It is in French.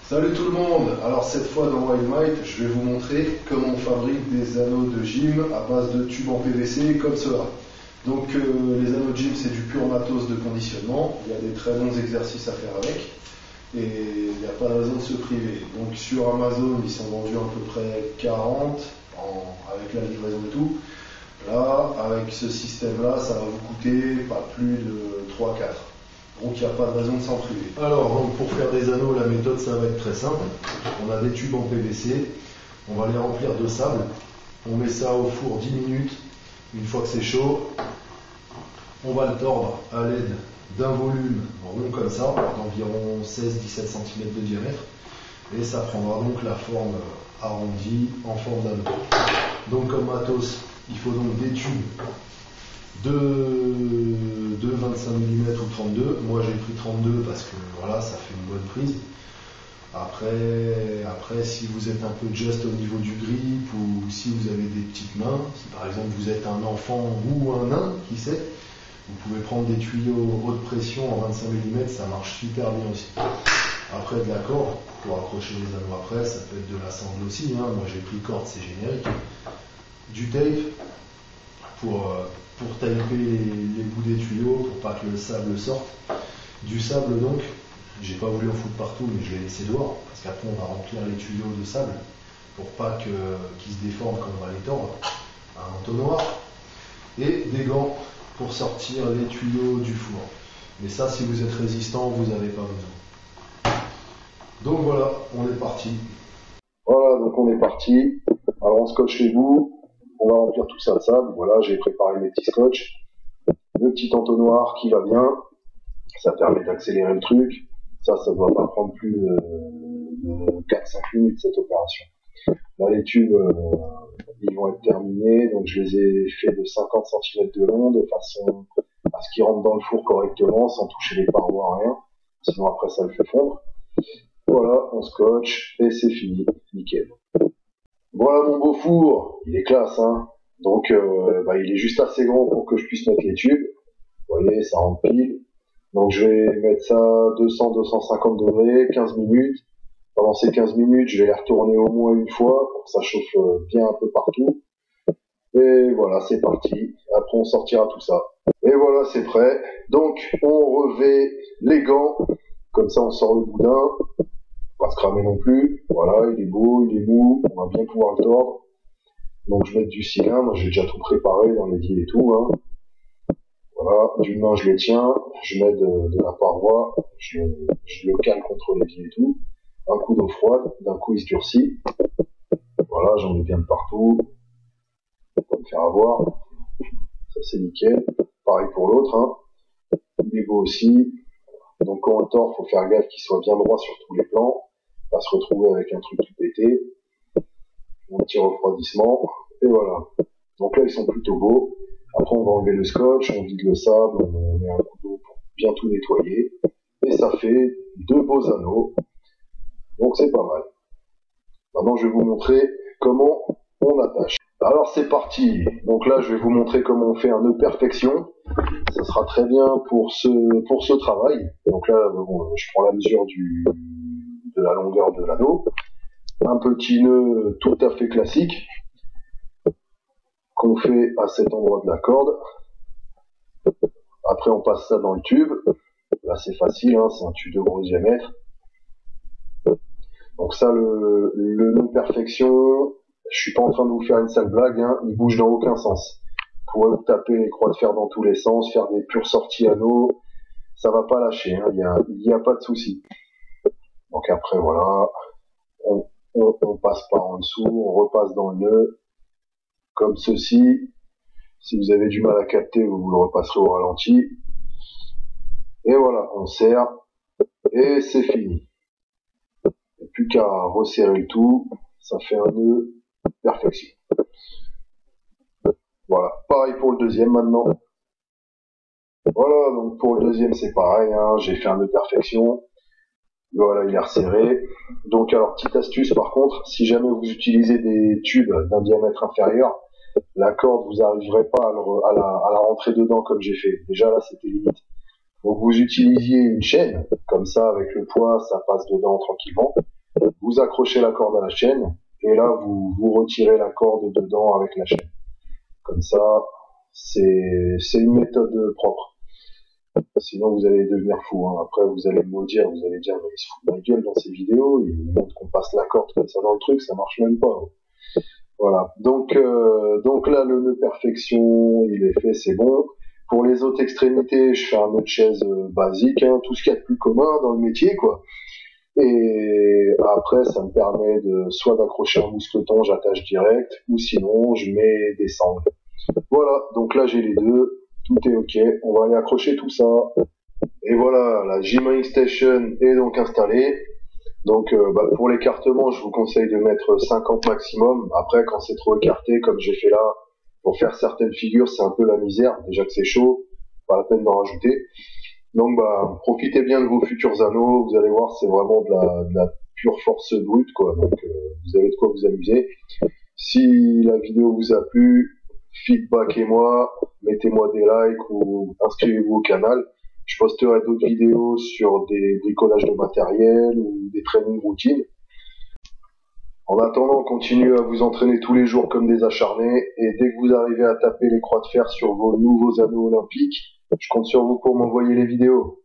Salut tout le monde. Alors cette fois dans Wild Might, je vais vous montrer comment on fabrique des anneaux de gym à base de tubes en PVC comme cela. Donc les anneaux de gym, c'est du pur matos de conditionnement. Il y a des très bons exercices à faire avec et il n'y a pas de raison de se priver. Donc sur Amazon, ils sont vendus à peu près 40 avec la livraison et tout. Là, avec ce système-là, ça va vous coûter pas plus de 3-4. Donc il n'y a pas de raison de s'en priver. Alors donc, pour faire des anneaux, la méthode ça va être très simple. On a des tubes en PVC, on va les remplir de sable, on met ça au four 10 minutes. Une fois que c'est chaud, on va le tordre à l'aide d'un volume rond comme ça, d'environ 16-17 cm de diamètre, et ça prendra donc la forme arrondie en forme d'anneau. Donc comme matos, il faut donc des tubes de 25 mm ou 32. Moi j'ai pris 32 parce que voilà, ça fait une bonne prise. Après, si vous êtes un peu just au niveau du grip ou si vous avez des petites mains, si par exemple vous êtes un enfant ou un nain, qui sait, vous pouvez prendre des tuyaux haute pression en 25 mm, ça marche super bien aussi. Après de la corde, pour accrocher les anneaux après, ça peut être de la sangle aussi, hein. Moi j'ai pris corde, c'est générique. Du tape pour taper les bouts des tuyaux, pour pas que le sable sorte. Du sable donc, j'ai pas voulu en foutre partout, mais je l'ai laissé dehors, parce qu'après on va remplir les tuyaux de sable, pour pas qu'ils se déforment quand on va les tordre. Un entonnoir, et des gants pour sortir les tuyaux du four. Mais ça, si vous êtes résistant, vous n'avez pas besoin. Donc voilà, on est parti. Voilà, donc on est parti. Alors on scotche les bouts. On va remplir tout ça de sable. Voilà, j'ai préparé mes petits scotch. Le petit entonnoir qui va bien. Ça permet d'accélérer le truc. Ça doit pas prendre plus de 4-5 minutes cette opération. Là, les tubes, ils vont être terminés. Donc je les ai fait de 50 cm de long de façon à ce qu'ils rentrent dans le four correctement sans toucher les parois, rien. Sinon après ça le fait fondre. Voilà, on scotche et c'est fini. Nickel. Voilà mon beau four, il est classe, hein. Donc il est juste assez grand pour que je puisse mettre les tubes. Vous voyez, ça rentre pile. Donc je vais mettre ça 200-250 degrés, 15 minutes. Pendant ces 15 minutes, je vais les retourner au moins une fois pour que ça chauffe bien un peu partout. Et voilà, c'est parti. Après on sortira tout ça. Et voilà, c'est prêt. Donc on revêt les gants. Comme ça on sort le boudin. Pas se cramer non plus. Voilà, il est beau, il est mou, on va bien pouvoir le tordre. Donc je vais mettre du cylindre, j'ai déjà tout préparé dans les guides et tout, hein. Voilà, d'une main je le tiens, je mets de la paroi, je le cale contre les guides et tout. Un coup d'eau froide, d'un coup il se durcit. Voilà, j'en ai bien de partout. Pour me faire avoir. Ça c'est nickel. Pareil pour l'autre, hein. Il est beau aussi. Donc quand on le tord, faut faire gaffe qu'il soit bien droit sur tous les plans. Pas se retrouver avec un truc tout pété. Un petit refroidissement. Et voilà. Donc là ils sont plutôt beaux. Après on va enlever le scotch, on vide le sable, on met un coup d'eau pour bien tout nettoyer. Et ça fait deux beaux anneaux. Donc c'est pas mal. Maintenant je vais vous montrer comment on attache. Alors c'est parti. Donc là je vais vous montrer comment on fait un nœud perfection. Ça sera très bien pour ce travail. Donc là bon, je prends la mesure de la longueur de l'anneau. Un petit nœud tout à fait classique qu'on fait à cet endroit de la corde. Après on passe ça dans le tube. Là c'est facile, hein, c'est un tube de gros diamètre. Donc ça le nœud perfection, je suis pas en train de vous faire une sale blague, hein, il bouge dans aucun sens. Vous pouvez taper les croix de fer dans tous les sens, faire des pures sorties anneaux, ça va pas lâcher, hein, il y a pas de souci. Donc après voilà, on passe par en dessous, on repasse dans le nœud, comme ceci. Si vous avez du mal à capter, vous le repasserez au ralenti. Et voilà, on serre, et c'est fini. Il n'y a plus qu'à resserrer le tout, ça fait un nœud perfection. Voilà, pareil pour le deuxième maintenant. Voilà, donc pour le deuxième c'est pareil, hein, j'ai fait un nœud perfection. Voilà, il est resserré. Donc alors, petite astuce par contre, si jamais vous utilisez des tubes d'un diamètre inférieur, la corde, vous n'arriverez pas à la rentrer dedans comme j'ai fait. Déjà là, c'était limite. Donc vous utilisiez une chaîne, comme ça, avec le poids, ça passe dedans tranquillement. vous accrochez la corde à la chaîne, et là, vous retirez la corde dedans avec la chaîne. Comme ça, c'est une méthode propre. Sinon, vous allez devenir fou. Hein. Après, vous allez me maudire, vous allez dire, mais il se fout de ma gueule dans ces vidéos, il montre qu'on passe la corde comme ça dans le truc, ça marche même pas. Voilà. Donc là, le nœud perfection, il est fait, c'est bon. Pour les autres extrémités, je fais un nœud de chaise basique, hein, tout ce qu'il y a de plus commun dans le métier, quoi. Et après, ça me permet de soit d'accrocher un mousqueton, j'attache direct, ou sinon, je mets des sangles. Voilà. Donc là, j'ai les deux. Tout est ok. On va aller accrocher tout ça. Et voilà, la G-Milling Station est donc installée. Donc pour l'écartement, je vous conseille de mettre 50 maximum. Après, quand c'est trop écarté, comme j'ai fait là, pour faire certaines figures, c'est un peu la misère. Déjà que c'est chaud, pas la peine d'en rajouter. Donc profitez bien de vos futurs anneaux. Vous allez voir, c'est vraiment de la pure force brute, quoi. Donc vous avez de quoi vous amuser. Si la vidéo vous a plu, feedbackez-moi, mettez-moi des likes ou inscrivez-vous au canal. Je posterai d'autres vidéos sur des bricolages de matériel ou des training routines. En attendant, continuez à vous entraîner tous les jours comme des acharnés et dès que vous arrivez à taper les croix de fer sur vos nouveaux anneaux olympiques, je compte sur vous pour m'envoyer les vidéos.